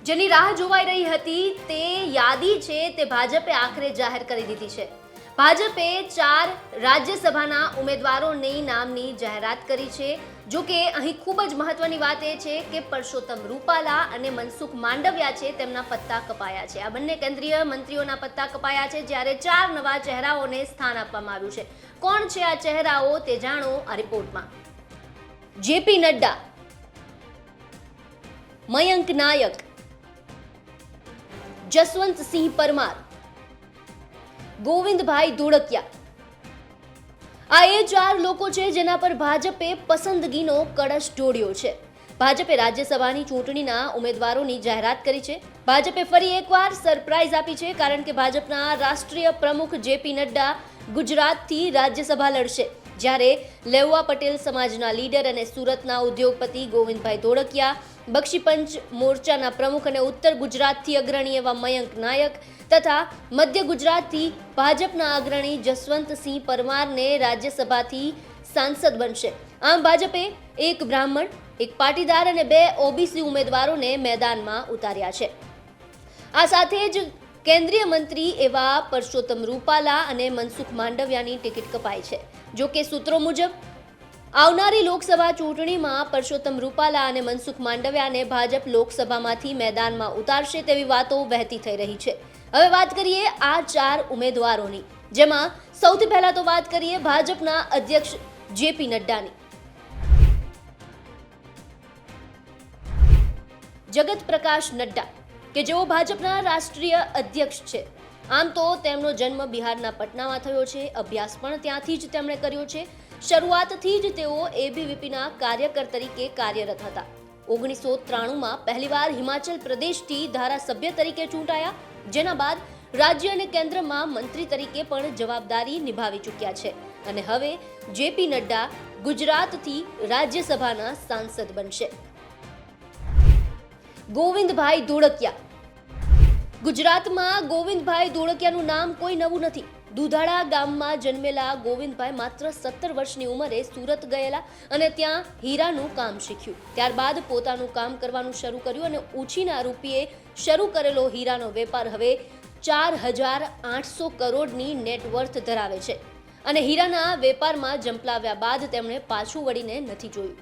જેની રાહ જોવાઈ રહી હતી તે યાદી છે તે ભાજપે આખરે જાહેર કરી દીધી છે। ભાજપે 4 રાજ્યસભાના ઉમેદવારોની નામની જાહેરાત કરી છે। જો કે અહીં ખૂબ જ મહત્વની વાત એ છે કે પરસોત્તમ રૂપાલા અને મનસુખ માંડવિયા છે તેમના પત્તા કપાયા છે। આ બંને કેન્દ્રીય મંત્રીઓના પત્તા કપાયા છે, જ્યારે 4 નવા ચહેરાઓને સ્થાન આપવામાં આવ્યું છે। કોણ છે આ ચહેરાઓ તે જાણો આ રિપોર્ટમાં। જેપી નડ્ડા, મયંક નાયક, જસવંતસિંહ પરમાર, ગોવિંદભાઈ ધોળકિયા, આ એ 4 લોકો છે જેના પર ભાજપે પસંદગીનો કળશ ઢોળ્યો છે। ભાજપે રાજ્યસભાની ચૂંટણીના ઉમેદવારોની જાહેરાત કરી છે। ભાજપે ફરી એકવાર સરપ્રાઈઝ આપી છે, કારણ કે ભાજપના રાષ્ટ્રીય પ્રમુખ જેપી નડ્ડા ગુજરાતથી રાજ્યસભા લડશે, જ્યારે લેઉવા પટેલ સમાજના લીડર અને સુરતના ઉદ્યોગપતિ ગોવિંદભાઈ ધોળકિયા, બક્ષીપંચ મોરચાના પ્રમુખ અને ઉત્તર ગુજરાતથી અગ્રણી એવા મયંક નાયક તથા મધ્ય ગુજરાતથી ભાજપના અગ્રણી જસવંતસિંહ પરમારને રાજ્યસભાથી સાંસદ બનશે। આમ ભાજપે એક બ્રાહ્મણ, એક પાટીદાર અને 2 ઓબીસી ઉમેદવારોને મેદાનમાં ઉતાર્યા છે। આ સાથે જ કેન્દ્રીય મંત્રી એવા પરસોત્તમ રૂપાલા અને મનસુખ માંડવિયાની ટિકિટ કપાઈ છે। જો કે સૂત્રો મુજબ આવનારી લોકસભા ચૂંટણીમાં પરસોત્તમ રૂપાલા અને મનસુખ માંડવિયાને ભાજપ લોકસભામાંથી મેદાનમાં ઉતારશે તેવી વાતો વહેતી થઈ રહી છે। હવે વાત કરીએ આ 4 ઉમેદવારોની, જેમાં સૌથી પહેલા તો વાત કરીએ ભાજપના અધ્યક્ષ જેપી નડ્ડાની। જગત પ્રકાશ નડ્ડા કે જેઓ ભાજપના રાષ્ટ્રીય અધ્યક્ષ છે। આમ તો તેમનો જન્મ બિહારના પટનામાં થયો છે, અભ્યાસ પણ ત્યાંથી જ તેમણે કર્યો છે। શરૂઆતથી જ તેઓ એબીવીપીના કાર્યકર તરીકે કાર્યરત હતા। 1993માં પહેલીવાર હિમાચલ પ્રદેશથી ધારાસભ્ય તરીકે ચૂંટાયા, જેના બાદ રાજ્ય અને કેન્દ્રમાં મંત્રી તરીકે પણ જવાબદારી નિભાવી ચૂક્યા છે અને હવે જેપી નડ્ડા ગુજરાતથી રાજ્યસભાના સાંસદ બનશે। ગોવિંદભાઈ ધોળકિયા, ગુજરાતમાં ગોવિંદભાઈ ધોળકિયાનું નામ કોઈ નવું નથી। દુધાળા ગામમાં જન્મેલા ગોવિંદભાઈ માત્ર 17 વર્ષની ઉંમરે સુરત ગયેલા અને ત્યાં હીરાનું કામ શીખ્યું। ત્યારબાદ પોતાનું કામ કરવાનું શરૂ કર્યું અને ઉછીના રૂપિયે શરૂ કરેલો હીરાનો વેપાર હવે 4800 કરોડની નેટવર્થ ધરાવે છે અને હીરાના વેપારમાં જંપલાવ્યા બાદ તેમણે પાછું વળીને નથી જોયું।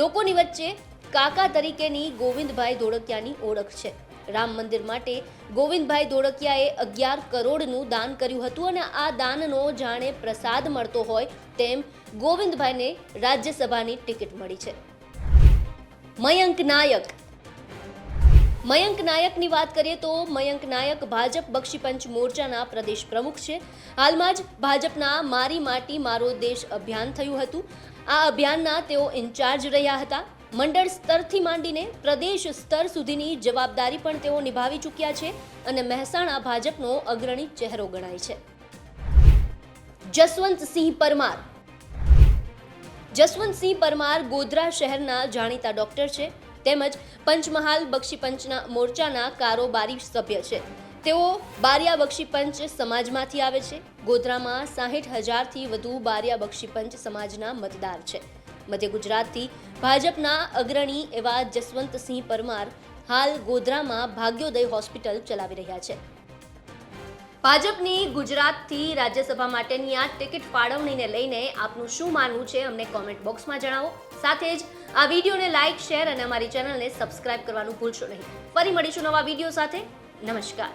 લોકોની વચ્ચે કાકા તરીકેની ગોવિંદભાઈ ધોળકિયાની ઓળખ છે। રામ મંદિર માટે ગોવિંદભાઈ ધોળકિયાએ 11 કરોડનું દાન કર્યું હતું અને આ દાનનો જાણે પ્રસાદ મળતો હોય તેમ ગોવિંદભાઈને રાજ્યસભાની ટિકિટ મળી છે। મયંક નાયક, મયંક નાયકની વાત કરીએ તો મયંક નાયક ભાજપ બક્ષીપંચ મોરચાના પ્રદેશ પ્રમુખ છે। હાલમાં જ ભાજપના મારી માટી મારો દેશ અભિયાન થયું હતું। આ અભિયાનના તેઓ ઇન્ચાર્જ રહ્યા હતા। મંડળ સ્તરથી માંડીને પ્રદેશ સ્તર સુધીની જવાબદારી પણ તેઓ નિભાવી ચૂક્યા છે અને મહેસાણા ભાજપનો અગ્રણી ચહેરો ગણાય છે। જસવંતસિંહ પરમાર, જસવંતસિંહ પરમાર ગોધરા શહેરના જાણીતા ડોક્ટર છે તેમજ પંચમહાલ બક્ષીપંચના મોરચાના કારોબારી સભ્ય છે। તેઓ બારિયા બક્ષીપંચ સમાજમાંથી આવે છે। ગોધરામાં 60,000થી વધુ બારિયા બક્ષીપંચ સમાજના મતદાર છે। મધ્ય ગુજરાતથી ભાજપના અગ્રણી એવા જસવંતસિંહ પરમાર હાલ ગોધરામાં ભાગ્યોદય હોસ્પિટલ ચલાવી રહ્યા છે। ભાજપની ગુજરાતથી રાજ્યસભા માટેની આ ટિકિટ ફાળવણીને લઈને આપનું શું માનવું છે અમને કોમેન્ટ બોક્સમાં જણાવો। સાથે જ આ વિડીયોને લાઇક, શેર અને અમારી ચેનલને સબસ્ક્રાઇબ કરવાનું ભૂલશો નહીં। ફરી મળીશું નવા વિડીયો સાથે। નમસ્કાર।